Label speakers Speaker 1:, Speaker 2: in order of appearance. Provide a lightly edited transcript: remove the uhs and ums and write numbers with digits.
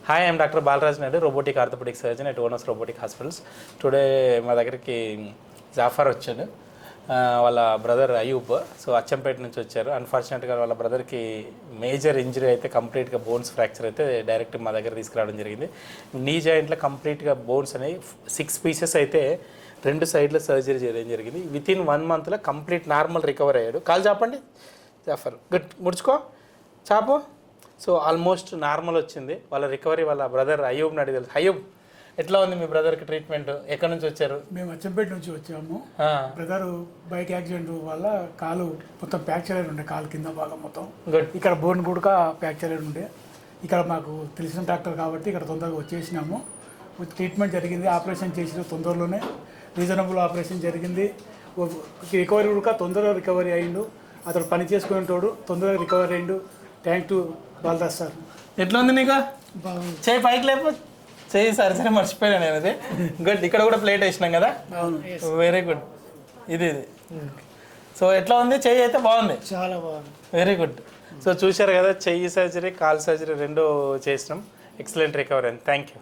Speaker 1: Hi, I'm Dr. Balraj Naidu, robotic orthopedic surgeon at Owners Robotic Hospitals. Today మా దగ్గరికి జాఫర్ వచ్చాడు, వాళ్ళ brother Ayub. So Achampet నుంచి వచ్చారు. అన్ఫార్చునేట్గా వాళ్ళ బ్రదర్కి మేజర్ ఇంజరీ అయితే కంప్లీట్గా బోన్స్ ఫ్రాక్చర్ అయితే డైరెక్ట్ మా దగ్గర తీసుకురావడం జరిగింది. నీ జాయింట్లో కంప్లీట్గా బోన్స్ అనేవి 6 పీసెస్ అయితే 2 సైడ్లో సర్జరీ చేయడం జరిగింది. వితిన్ 1 మంత్లో కంప్లీట్ నార్మల్ రికవర్ అయ్యాడు. కాల్ చాపండి జాఫర్, గుడ్, ముడుచుకో చాపు. సో ఆల్మోస్ట్ నార్మల్ వచ్చింది. వాళ్ళ రికవరీ వాళ్ళ బ్రదర్ అయ్యూబ్ని అడిగి తెలుసు. అయ్యూబ్, ఎట్లా ఉంది మీ బ్రదర్కి ట్రీట్మెంట్? ఎక్కడి నుంచి వచ్చారు?
Speaker 2: మేము అచ్చంపేట నుంచి వచ్చాము. బ్రదర్ బైక్ యాక్సిడెంట్ వల్ల కాలు మొత్తం ఫ్రాక్చర్ అయి ఉండే, కాలు కింద భాగం మొత్తం.
Speaker 1: గుడ్.
Speaker 2: ఇక్కడ బోన్ కూడా ఫ్రాక్చర్ అయి ఉండే. ఇక్కడ మాకు తెలిసిన డాక్టర్ కాబట్టి ఇక్కడ తొందరగా వచ్చేసినాము. ట్రీట్మెంట్ జరిగింది, ఆపరేషన్ చేసిన తొందరలోనే, రీజనబుల్ ఆపరేషన్ జరిగింది. రికవరీ కూడా తొందరగా రికవరీ అయ్యిండు. అతడు పని చేసుకునేటోడు, తొందరగా రికవరీ అయ్యిండు. Thank to Balraj sir.
Speaker 1: ఎట్లా ఉంది నీకు? చేయి పైకి లేపు. చేయి సరే మర్చిపోయాను నేను. అది గుడ్. ఇక్కడ కూడా ప్లేట్ వేసినాం కదా.
Speaker 2: అవును,
Speaker 1: వెరీ గుడ్. ఇది సో ఎట్లా ఉంది? చెయ్యి అయితే బాగుంది,
Speaker 2: చాలా బాగుంది,
Speaker 1: వెరీ గుడ్. సో చూశారు కదా, చెయ్యి సర్జరీ, కాల్ సర్జరీ 2 చేసినాం. ఎక్సలెంట్ రికవరీ అండి. Thank you.